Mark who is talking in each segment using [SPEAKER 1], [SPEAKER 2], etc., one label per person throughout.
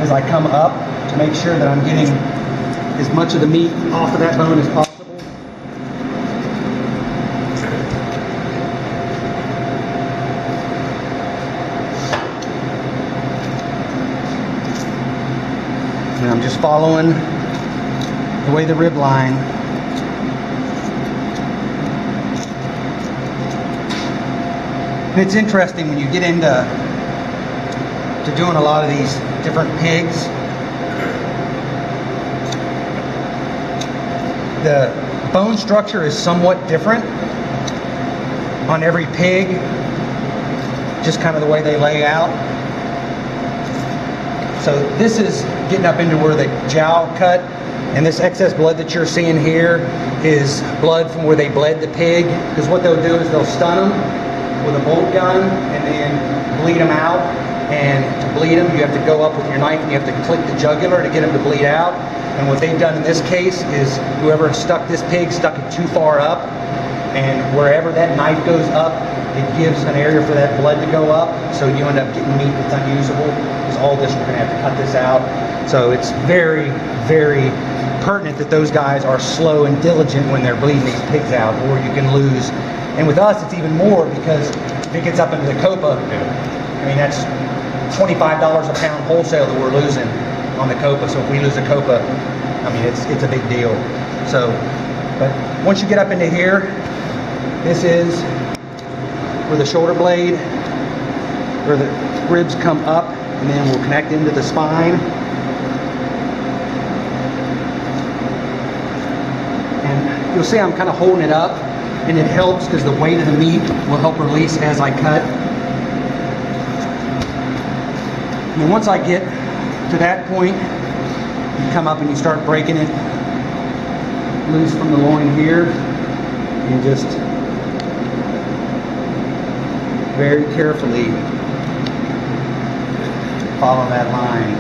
[SPEAKER 1] as I come up to make sure that I'm getting as much of the meat off of that bone as possible. And I'm just following the way the rib line. And it's interesting when you get into doing a lot of these different pigs. The bone structure is somewhat different on every pig, just kind of the way they lay out. So this is getting up into where the jowl cut, and this excess blood that you're seeing here is blood from where they bled the pig, because what they'll do is they'll stun them with a bolt gun and then bleed them out. And to bleed them, you have to go up with your knife and you have to click the jugular to get them to bleed out. And what they've done in this case is whoever stuck this pig stuck it too far up, and wherever that knife goes up, it gives an area for that blood to go up, so you end up getting meat that's unusable. Because all this, we're going to have to cut this out. So it's very, very pertinent that those guys are slow and diligent when they're bleeding these pigs out, or you can lose. And with us, it's even more, because if it gets up into the coppa, I mean, that's $25 a pound wholesale that we're losing on the coppa. So if we lose a coppa, I mean, it's a big deal. So, but once you get up into here, this is where the shoulder blade, where the ribs come up, and then we'll connect into the spine. And you'll see I'm kind of holding it up, and it helps because the weight of the meat will help release as I cut. And then once I get to that point, you come up and you start breaking it loose from the loin here, and just very carefully follow that line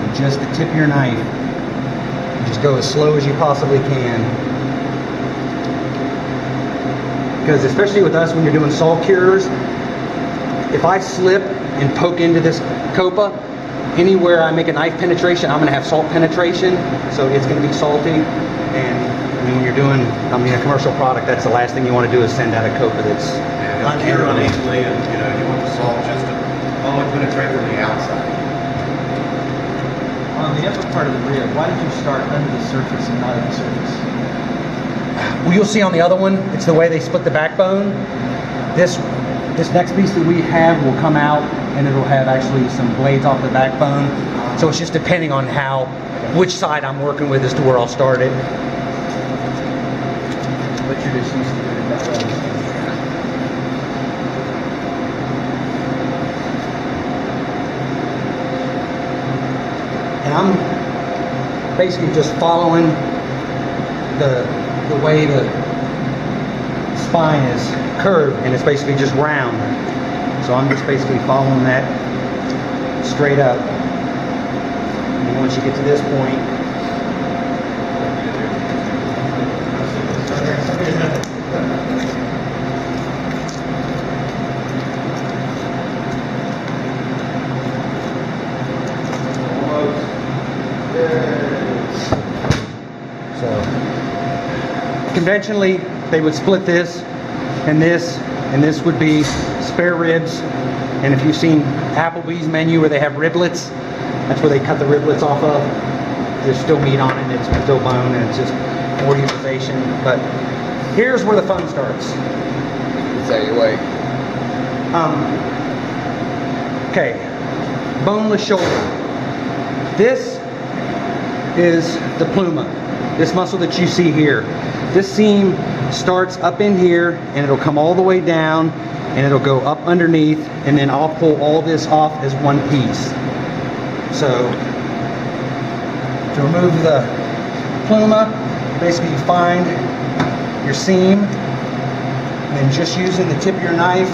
[SPEAKER 1] with just the tip of your knife. Just go as slow as you possibly can, because especially with us when you're doing salt cures, if I slip and poke into this coppa, anywhere I make a knife penetration, I'm going to have salt penetration, so it's going to be salty. And I mean, when you're doing, a commercial product, that's the last thing you want to do is send out a coppa that's
[SPEAKER 2] uncure easily, and you want the salt just to only penetrate from the outside.
[SPEAKER 3] On the upper part of the rib, why did you start under the surface and not at the surface?
[SPEAKER 1] Well, you'll see on the other one, it's the way they split the backbone. This next piece that we have will come out, and it'll have actually some blades off the backbone. So it's just depending on which side I'm working with as to where I'll start it.
[SPEAKER 3] But you're just used to doing it that way.
[SPEAKER 1] And I'm basically just following the way the spine is curved, and it's basically just round. So I'm just basically following that straight up. And once you get to this point, so conventionally they would split this and this would be spare ribs. And if you've seen Applebee's menu where they have riblets, that's where they cut the riblets off of. There's still meat on it, and it's still bone, and it's just more utilization. But here's where the fun starts.
[SPEAKER 4] Say your way.
[SPEAKER 1] Okay, boneless shoulder. This is the pluma, this muscle that you see here. This seam starts up in here, and it'll come all the way down, and it'll go up underneath, and then I'll pull all this off as one piece. So to remove the pluma, basically you find your seam, and then just using the tip of your knife,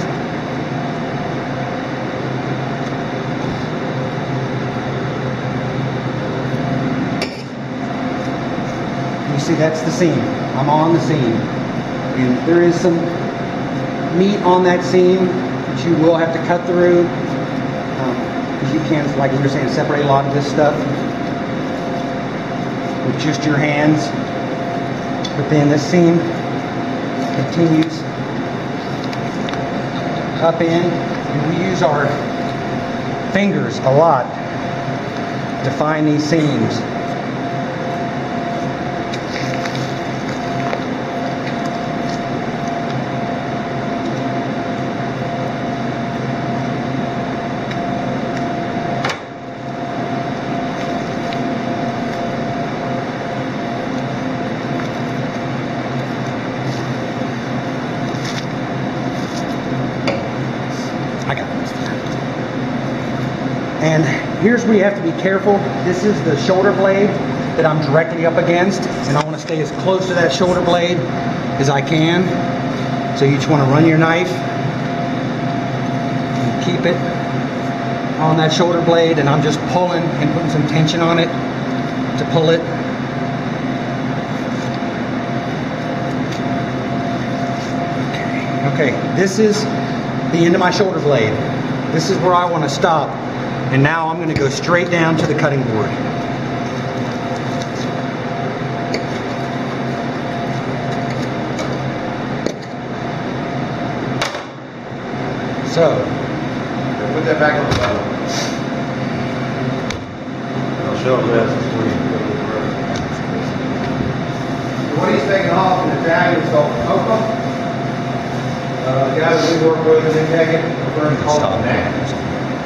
[SPEAKER 1] you see that's the seam. I'm on the seam, and there is some meat on that seam that you will have to cut through. you can, like we were saying, separate a lot of this stuff with just your hands. But then this seam continues up in, and we use our fingers a lot to find these seams. I got this. And here's where you have to be careful. This is the shoulder blade that I'm directly up against, and I want to stay as close to that shoulder blade as I can. So you just want to run your knife and keep it on that shoulder blade, and I'm just pulling and putting some tension on it to pull it. Okay, this is the end of my shoulder blade. This is where I want to stop. And now I'm going to go straight down to the cutting board. So,
[SPEAKER 2] Put that back on the bottom. I'll show them this before you go to the road. What he's taking off in Italian is called coppa. The guy that we work with in Kentucky, prefer to call it neck.